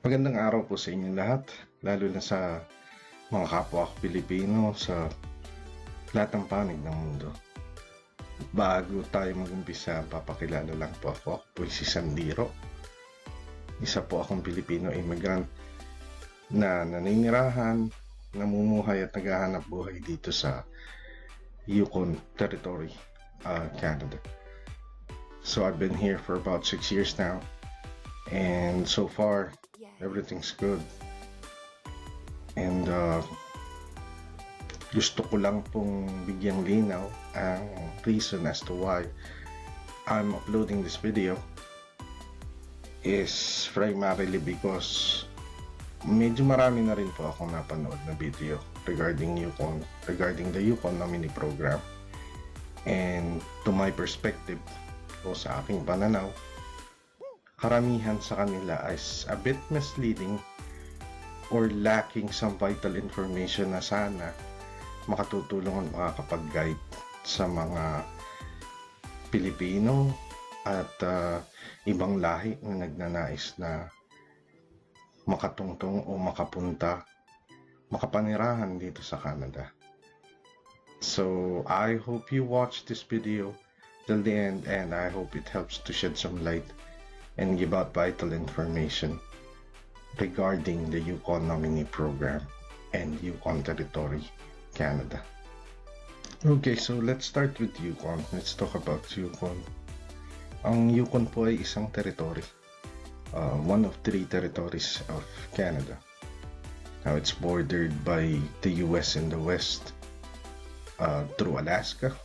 Magandang araw po sa inyong lahat, lalo na sa mga kapwa ko Pilipino sa lahat ng panig ng mundo. Bago tayo mag-umpisa, papakilala lang po ako. Ako po si Sandiro. Isa po akong Pilipino immigrant na naninirahan, namumuhay at naghahanap buhay dito sa Yukon Territory, Canada. So I've been here for about 6 years now, and so far everything's good. And gusto ko lang pong bigyang linaw ang reason as to why I'm uploading this video is primarily because medyo marami na rin po akong napanood na video regarding the Yukon nominee program, and to my perspective o sa aking pananaw, karamihan sa kanila is a bit misleading or lacking some vital information na sana makatutulong at makakapag-guide sa mga Pilipino at ibang lahi na nagnanais na makatungtong o makapanirahan dito sa Canada. So I hope you watch this video till the end, and I hope it helps to shed some light and give out vital information regarding the Yukon nominee program and Yukon Territory, Canada. Okay, so let's start with Yukon. Let's talk about Yukon. Ang Yukon po ay isang territory, one of 3 territories of Canada. Now it's bordered by the US in the west through Alaska,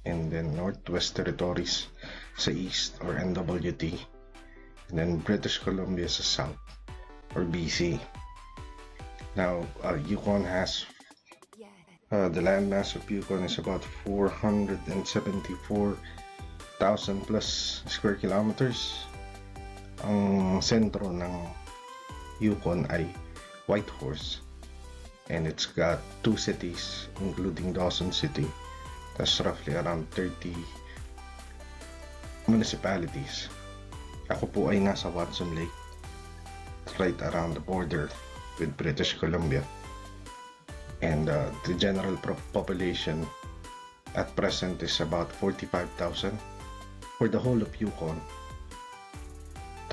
and then Northwest Territories sa east or NWT, and then British Columbia sa south or BC. Now Yukon has the landmass of Yukon is about 474,000 plus square kilometers. Ang sentro ng Yukon ay Whitehorse, and it's got 2 cities including Dawson City. That's roughly around 30 municipalities. Ako po ay nasa Watson Lake, right around the border with British Columbia. And the general population at present is about 45,000 for the whole of Yukon.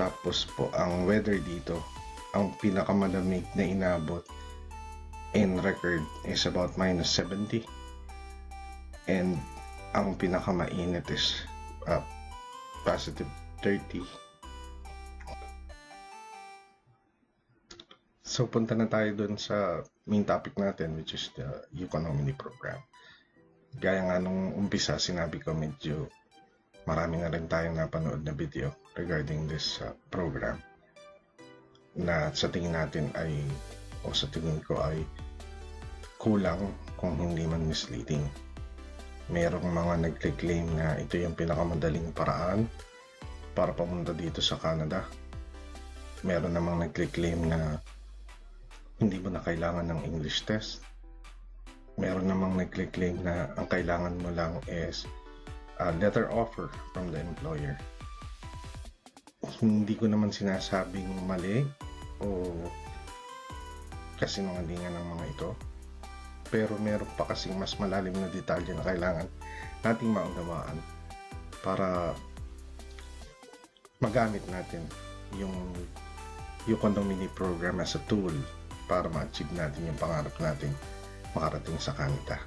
Tapos po, ang weather dito, ang pinakamalamig na inabot in record is about -70. And ang pinakamainit is positive 30. So punta na tayo dun sa main topic natin, which is the Yukon nominee program. Gaya nga nung umpisa, sinabi ko medyo marami na rin tayong napanood na video regarding this program na sa tingin natin ay, o sa tingin ko ay kulang kung hindi man misleading. Merong mga nagke-claim na ito yung pinakamadaling paraan para pumunta dito sa Canada. Meron namang nagke-claim na hindi mo na kailangan ng English test. Meron namang nagke-claim na ang kailangan mo lang is a letter offer from the employer. Hindi ko naman sinasabing mali o kasinungalingan ng mga ito, pero meron pa kasing mas malalim na detalye na kailangan nating maunawaan para magamit natin yung Yukon nominee program as a tool para ma-achieve natin yung pangarap natin makarating sa Canada.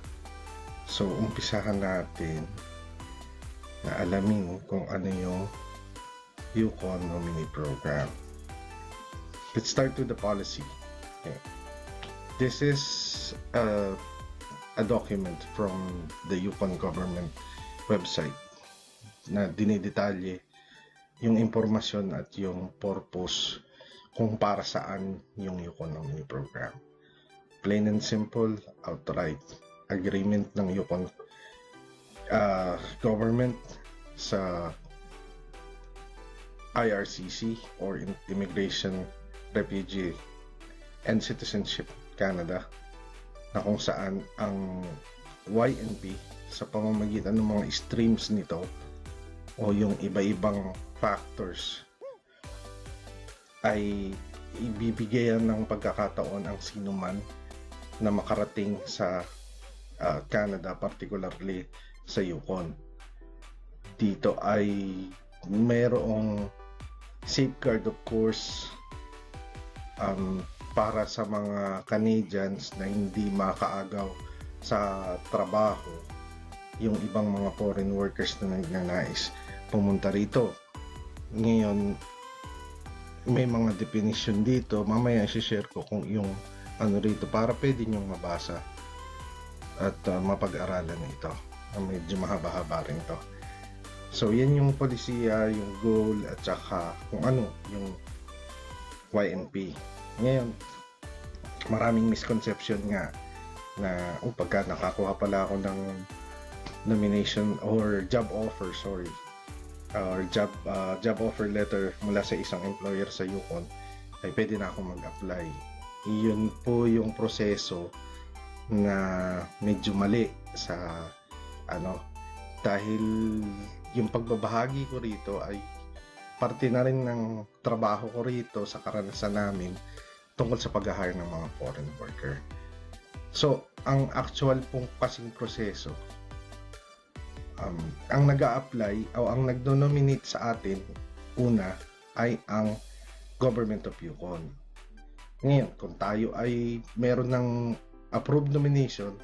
So umpisahan natin na alamin kung ano yung Yukon nominee program. Let's start with the policy. Okay. This is a document from the Yukon government website na dinidetalye yung impormasyon at yung purpose kung para saan yung Yukon nominee program. Plain and simple, outright agreement ng Yukon government sa IRCC or Immigration, Refugee and Citizenship Canada, na kung saan ang YNP sa pamamagitan ng mga streams nito o yung iba-ibang factors ay ibibigyan ng pagkakataon ang sino man na makarating sa Canada, particularly sa Yukon. Dito ay mayroong safeguard, of course, para sa mga Canadians na hindi makaagaw sa trabaho yung ibang mga foreign workers na nagnanais pumunta rito. Ngayon, may mga definition dito. Mamaya i-share ko kung yung ano rito para pwede nyong mabasa at mapag-aralan ito. Medyo mahaba-haba rin to. So, yan yung polisiya, yung goal, at saka kung ano yung YNP. Ngayon, maraming misconception nga na pagka nakakuha pala ako ng nomination or job offer, or job offer letter mula sa isang employer sa Yukon, ay pwede na ako mag-apply. Iyon po yung proseso na medyo mali sa dahil yung pagbabahagi ko rito ay parte na rin ng trabaho ko rito sa karanasan namin tungkol sa pag-hire ng mga foreign worker. So, ang actual pong kasing proseso, ang nag-a-apply o ang nagdo-nominate sa atin, una ay ang Government of Yukon. Ngayon, kung tayo ay meron ng approved nomination,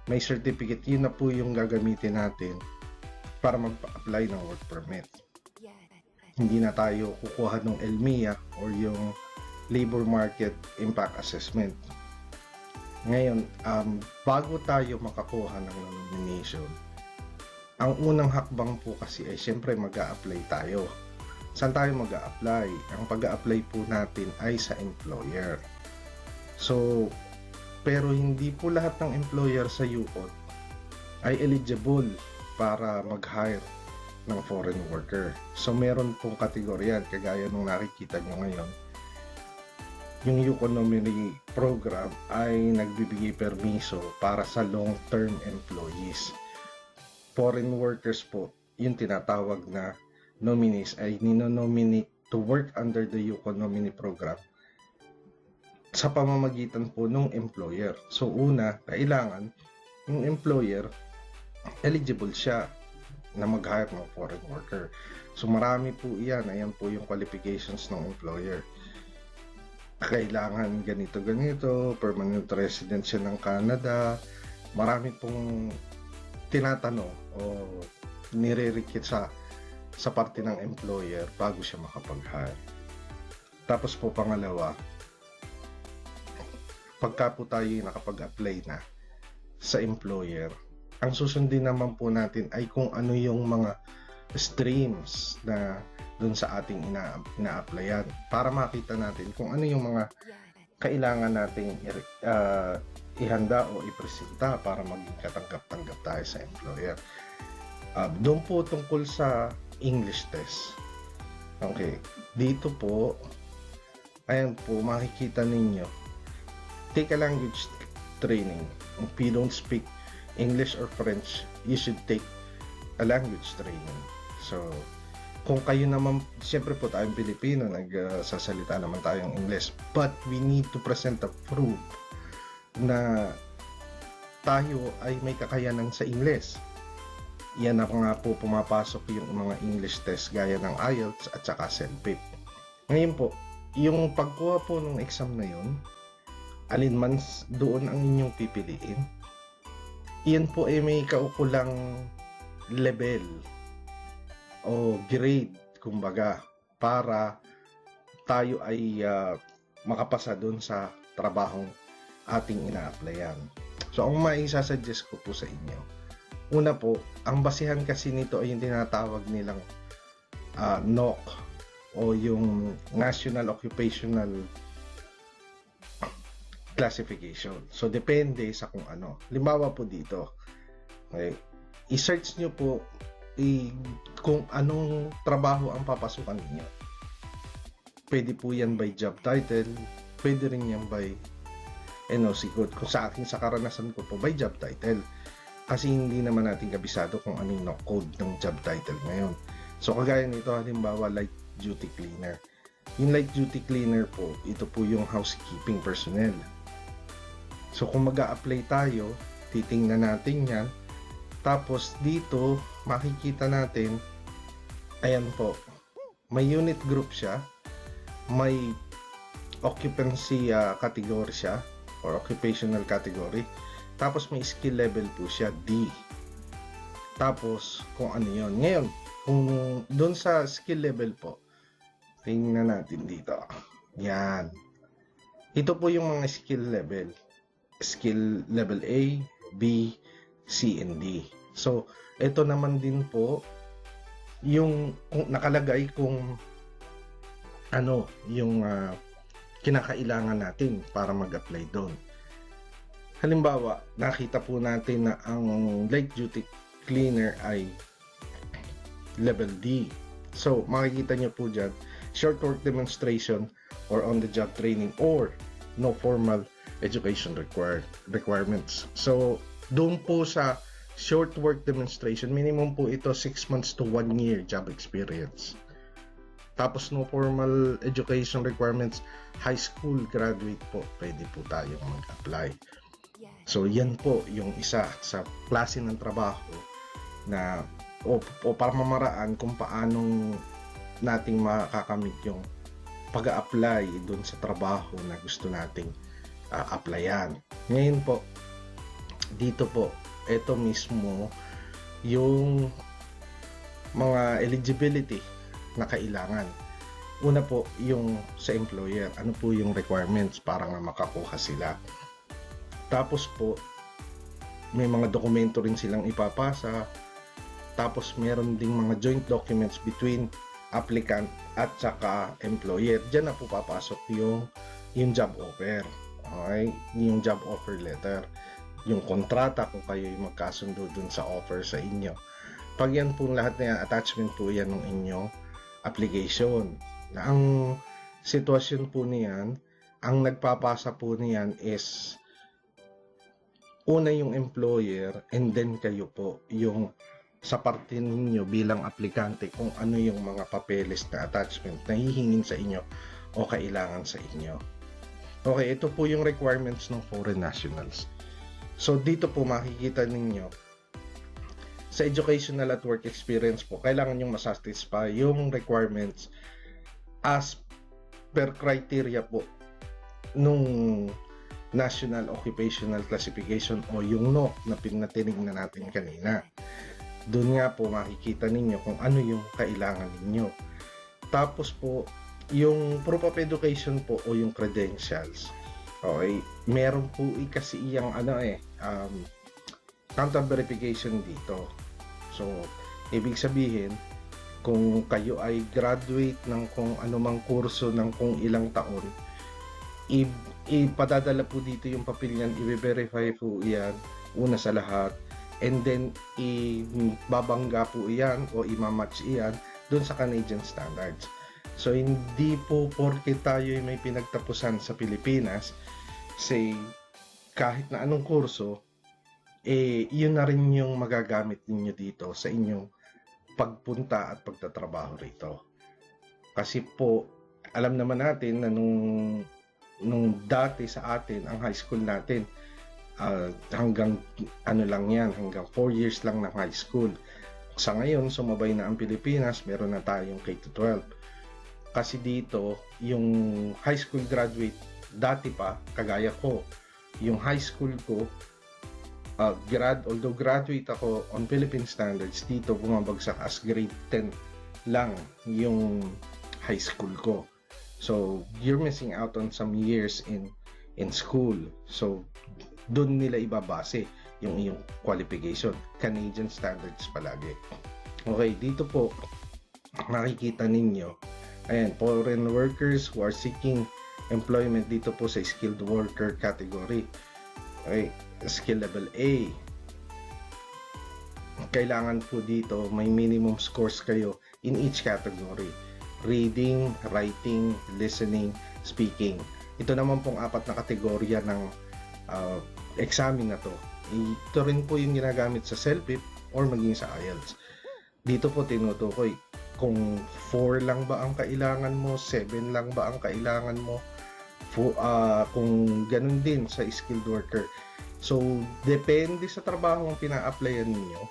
may certificate, yun na po yung gagamitin natin para mag-apply ng work permit. Hindi na tayo kukuha ng LMIA or yung Labor Market Impact Assessment. Ngayon, bago tayo makakuha ng nomination, ang unang hakbang po kasi ay siyempre mag-a-apply tayo. Saan tayo mag-a-apply? Ang pag-a-apply po natin ay sa employer. So, pero hindi po lahat ng employer sa Yukon ay eligible para mag-hire ng foreign worker. So, meron pong kategoryan, kagaya nung nakikita nyo ngayon. Yung Yukon Nominee Program ay nagbibigay permiso para sa long-term employees. Foreign workers po, yung tinatawag na nominees ay nino-nominate to work under the Yukon Nominee Program sa pamamagitan po ng employer. So una, kailangan yung employer eligible siya na mag-hire ng foreign worker. So marami po iyan, ayan po yung qualifications ng employer. Kailangan ganito, permanent resident siya ng Canada, marami pong tinatanong o nire-require sa parte ng employer bago siya makapag-hire. Tapos po pangalawa, pagka po tayo nakapag-apply na sa employer, ang susundin naman po natin ay kung ano yung mga streams na dun sa ating ina-applyan para makita natin kung ano yung mga kailangan nating ihanda o ipresenta para maging katanggap-tanggap tayo sa employer. Doon po tungkol sa English test. Okay, dito po, ayan po, makikita ninyo, take a language training. If you don't speak English or French, you should take a language training. So, kung kayo naman, siyempre po tayong Pilipino, nagsasalita naman tayong English, but we need to present a proof na tayo ay may kakayanan sa English. Yan ako nga po pumapasok yung mga English test gaya ng IELTS at saka CELPIP. Ngayon po, yung pagkuha po ng exam na yun, alinman doon ang inyong pipiliin, iyan po ay may kaukulang level o grade, kumbaga, para tayo ay makapasa doon sa trabahong ating ina-applyan. So, ang maisasuggest ko po sa inyo, una po, ang basihan kasi nito ay yung tinatawag nilang NOC o yung National Occupational Classification. So, depende sa kung ano. Halimbawa po dito, okay, i-search nyo po kung anong trabaho ang papasukan ninyo. Pwede po yan by job title, pwede rin yan by NOC code. Kung sa akin, sa karanasan ko po, by job title. Kasi hindi naman natin kabisado kung ano yung code ng job title ngayon. So, kagaya nito, halimbawa, light duty cleaner. Yung light duty cleaner po, ito po yung housekeeping personnel. So kung mag-a-apply tayo, titingnan natin yan. Tapos dito, makikita natin, ayan po, may unit group siya, may occupancy category siya, or occupational category. Tapos may skill level po siya, D. Tapos kung ano yon. Ngayon, kung doon sa skill level po, tingnan natin dito. Yan. Ito po yung mga skill level. Skill level A, B, C, and D. So, ito naman din po yung kung nakalagay kung ano yung kinakailangan natin para mag-apply doon. Halimbawa, nakita po natin na ang light duty cleaner ay level D. So, makikita nyo po dyan, short work demonstration or on-the-job training or no formal education requirements. So, doon po sa short work demonstration, minimum po ito 6 months to 1 year job experience. Tapos no formal education requirements, high school graduate po, pwede po tayong mag-apply. So, yan po yung isa sa klase ng trabaho na o pamamaraan kung paanong nating makakamit yung pag-a-apply doon sa trabaho na gusto nating applyan. Ngayon po, dito po, ito mismo yung mga eligibility na kailangan. Una po, yung sa employer, ano po yung requirements para nga makakuha sila. Tapos po, may mga dokumento rin silang ipapasa. Tapos meron ding mga joint documents between applicant at saka employer. Diyan na po papasok yung job offer. Okay? Yung job offer letter. Yung kontrata kung kayo yung magkasundo dun sa offer sa inyo. Pag yan po lahat na yan, attachment po yan ng inyong application. Na ang sitwasyon po niyan, ang nagpapasa po niyan is una yung employer and then kayo po yung sa parte ninyo bilang aplikante kung ano yung mga papeles na attachment na hihingin sa inyo o kailangan sa inyo. Okay, ito po yung requirements ng foreign nationals. So dito po makikita ninyo sa educational at work experience po, kailangan yung masatisfy yung requirements as per criteria po nung National Occupational Classification o yung NO na tinignan natin kanina. Doon nga po makikita ninyo kung ano yung kailangan ninyo. Tapos po, yung proof of education po o yung credentials. Okay, meron po kasi iyang counter verification dito. So, ibig sabihin, kung kayo ay graduate ng kung anumang kurso ng kung ilang taon, ipadadala po dito yung papel yan, i-verify po yan, una sa lahat, and then ibabangga po iyan o imamatch iyan doon sa Canadian standards. So hindi po porke tayo may pinagtapusan sa Pilipinas, say kahit na anong kurso, yun na rin yung magagamit ninyo dito sa inyong pagpunta at pagtatrabaho rito. Kasi po alam naman natin na nung dati sa atin, ang high school natin hanggang lang yan, hanggang 4 years lang ng high school. Sa ngayon, sumabay na ang Pilipinas, meron na tayong K-12. Kasi dito, yung high school graduate, dati pa, kagaya ko, yung high school ko, although graduate ako on Philippine standards, dito bumabagsak as grade 10 lang yung high school ko. So, you're missing out on some years in school. So, doon nila ibabase yung iyong qualification. Canadian standards palagi. Okay, dito po makikita ninyo, ayan, foreign workers who are seeking employment dito po sa skilled worker category. Okay, skill level A. Kailangan po dito may minimum scores kayo in each category. Reading, writing, listening, speaking. Ito naman pong 4 na kategorya ng examen na to. Ito rin po yung ginagamit sa CELPIP or maging sa IELTS. Dito po tinutukoy kung 4 lang ba ang kailangan mo, 7 lang ba ang kailangan mo, kung ganun din sa skilled worker. So, depende sa trabaho ang pina-applyan ninyo,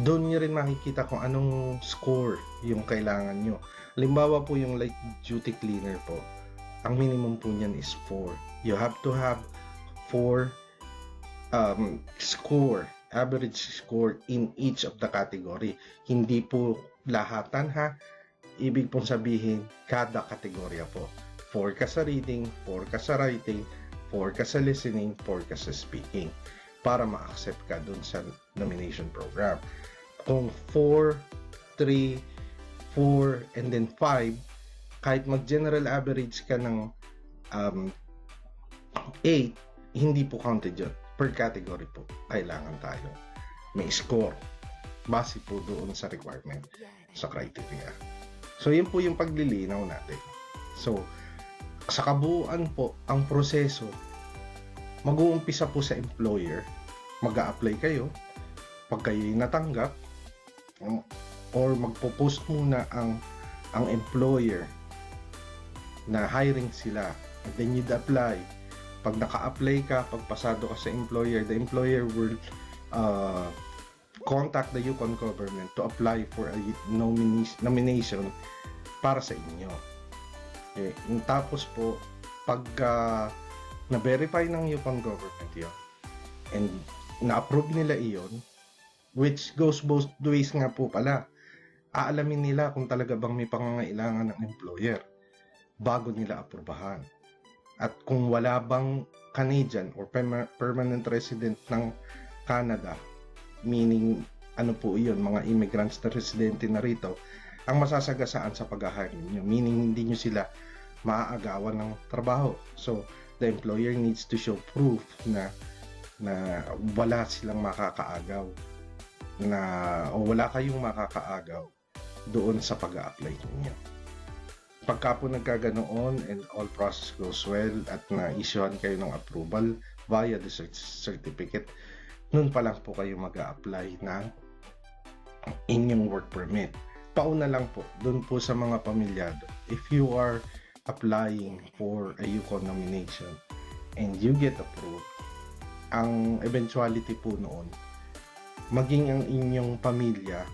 doon nyo rin makikita kung anong score yung kailangan nyo. Halimbawa po yung light duty cleaner po, ang minimum po niyan is 4. You have to have 4 average score in each of the category. Hindi po lahatan ha. Ibig pong sabihin, kada kategorya po. 4 ka sa reading, 4 ka sa writing, 4 ka sa listening, 4 ka sa speaking. Para ma-accept ka dun sa nomination program. Kung 4, 3, 4, and then 5, kahit mag-general average ka ng 8, hindi po counted yun. Per category po, kailangan tayo may score base po doon sa requirement, sa criteria. So, yun po yung paglilinaw natin. So, sa kabuuan po, ang proseso, mag-uumpisa po sa employer, mag-a-apply kayo, pag kayo'y natanggap, or magpo-post muna ang employer na hiring sila, and then you'd apply. Pag naka-apply ka, pag pasado ka sa employer, the employer will contact the Yukon government to apply for a nomination para sa inyo. Okay. Tapos po, pag na-verify ng Yukon government yun, and na-approve nila iyon, which goes both ways nga po pala, aalamin nila kung talaga bang may pangangailangan ng employer bago nila aprubahan. At kung wala bang Canadian or permanent resident ng Canada, meaning ano po iyon, mga immigrants na residente na rito, ang masasagasaan sa pag-hire ninyo, meaning hindi nyo sila maaagawan ng trabaho. So, the employer needs to show proof na wala silang makakaagaw, o wala kayong makakaagaw doon sa pag-a-apply ninyo. Pagka po nagkaganoon and all process goes well at na-issuean kayo ng approval via the certificate, nun pa lang po kayo mag-a-apply ng inyong work permit. Pauna lang po, dun po sa mga pamilyado, if you are applying for a Yukon nomination and you get approved, ang eventuality po noon, maging ang inyong pamilya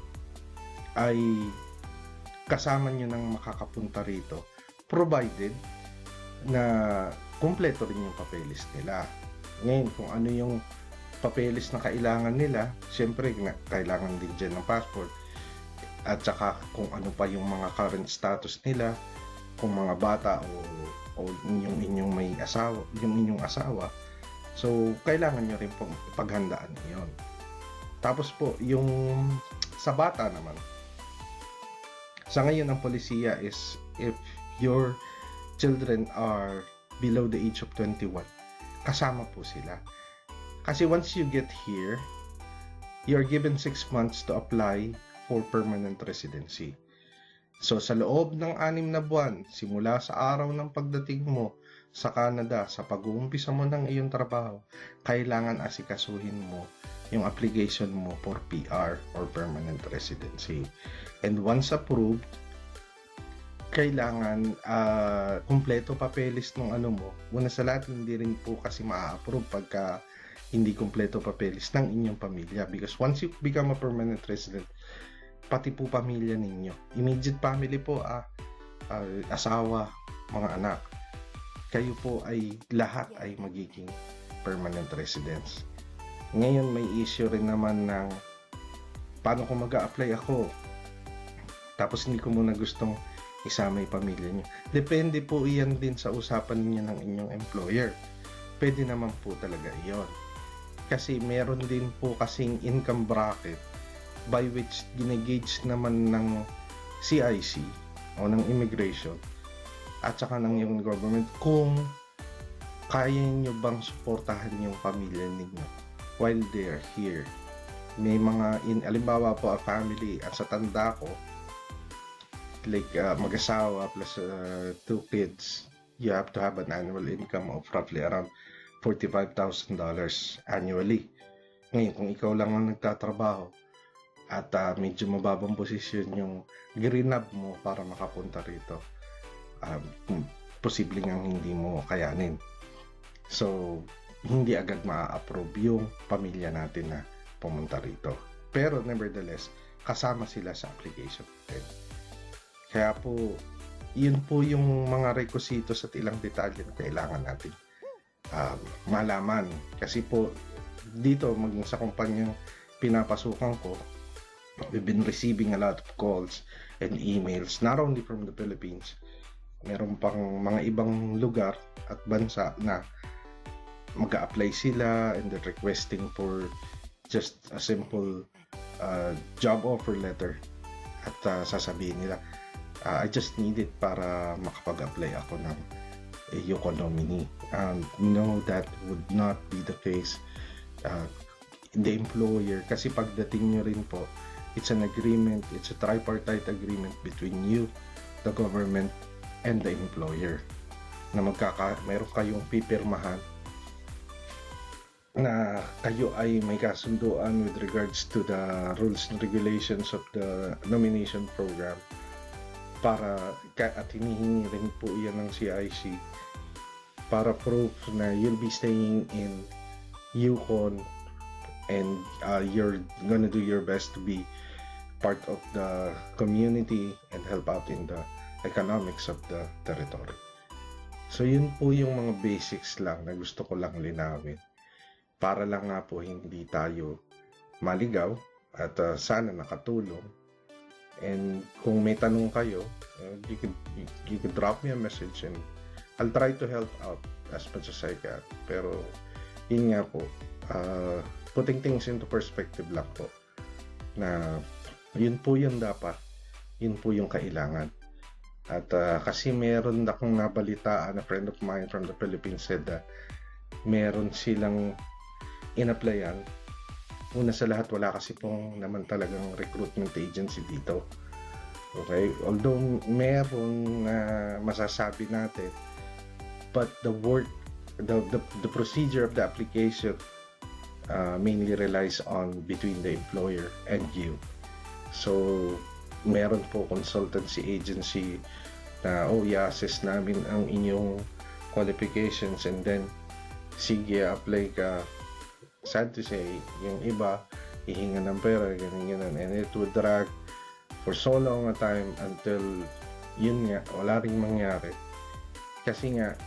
ay kasama nyo nang makakapunta rito, provided na kumpleto rin yung papeles nila. Ngayon, kung ano yung papeles na kailangan nila, syempre kailangan din dyan ng passport, at saka kung ano pa yung mga current status nila, kung mga bata o inyong may asawa, yung inyong asawa. So, kailangan nyo rin pong ipaghandaan yun. Tapos po, yung sa bata naman, sa ngayon ang polisiya is if your children are below the age of 21, kasama po sila. Kasi once you get here, you're given 6 months to apply for permanent residency. So sa loob ng 6 na buwan, simula sa araw ng pagdating mo sa Canada, sa pag-uumpisa mo ng iyong trabaho, kailangan asikasuhin mo yung application mo for PR or permanent residency. And once approved, kailangan kumpleto papeles ng ano mo. Una sa lahat, hindi rin po kasi ma-approve pagka hindi kumpleto papeles ng inyong pamilya, because once you become a permanent resident, pati po pamilya ninyo, immediate family po, asawa, mga anak, kayo po ay lahat ay magiging permanent residents. Ngayon may issue rin naman ng paano kung mag-a-apply ako tapos hindi ko muna gustong isama yung pamilya nyo. Depende po iyan din sa usapan niyo ng inyong employer. Pwede naman po talaga iyon. Kasi meron din po kasing income bracket by which ginagauge naman ng CIC o ng immigration at saka ng yung government kung kaya nyo bang suportahan yung pamilya ninyo while they're here. May mga, alimbawa po, a family, sa tanda ko, like mag-asawa plus 2 kids, you have to have an annual income of roughly around $45,000 annually. Ngayon, kung ikaw lang ang nagtatrabaho, at medyo mababang posisyon yung grinab mo para makapunta rito, posibleng ang hindi mo kayanin. So, hindi agad ma-approve yung pamilya natin na pumunta rito. Pero nevertheless, kasama sila sa application natin. Kaya po, yun po yung mga requisitos at ilang detalye na kailangan natin malaman. Kasi po, dito, maging sa kumpanyang pinapasukan ko, we've been receiving a lot of calls and emails, not only from the Philippines, meron pang mga ibang lugar at bansa na mag-a-apply sila and they're requesting for just a simple job offer letter at sasabihin nila, I just need it para makapag-apply ako ng Yuko nominee. No, that would not be the case. The employer, kasi pagdating nyo rin po, it's an agreement, it's a tripartite agreement between you, the government, and the employer, na meron kayong pipirmahan na kayo ay may kasunduan with regards to the rules and regulations of the nomination program, para at hinihingi rin po yan ng CIC para proof na you'll be staying in Yukon and you're gonna do your best to be part of the community and help out in the economics of the territory. So yun po yung mga basics lang na gusto ko lang linawin, para lang nga po hindi tayo maligaw at sana nakatulong. And kung may tanong kayo, you could drop me a message and I'll try to help out as much as I can. Pero yun nga po, putting things into perspective lang po, na yun po yung dapat, yun po yung kailangan. At kasi meron akong nabalitaan, a friend of mine from the Philippines said that meron silang in-applyan. Una sa lahat, wala kasi pong naman talagang recruitment agency dito. Okay? Although meron na masasabi natin, but the work, the procedure of the application mainly relies on between the employer and you. So, meron po consultancy agency na, i-assess namin ang inyong qualifications and then, sige, apply ka. Sad to say, yung iba, hihinga ng pera, ganyan, and it would drag for so long a time until, yun nga, wala ring mangyari. Kasi nga,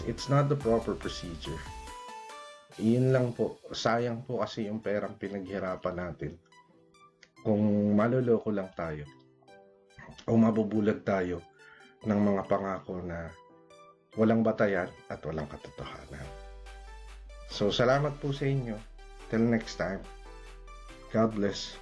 it's not the proper procedure. Yun lang po, sayang po kasi yung perang pinaghirapan natin. Kung maloloko lang tayo, o mabubulag tayo ng mga pangako na walang batayan at walang katotohanan. So, salamat po sa inyo. Till next time. God bless.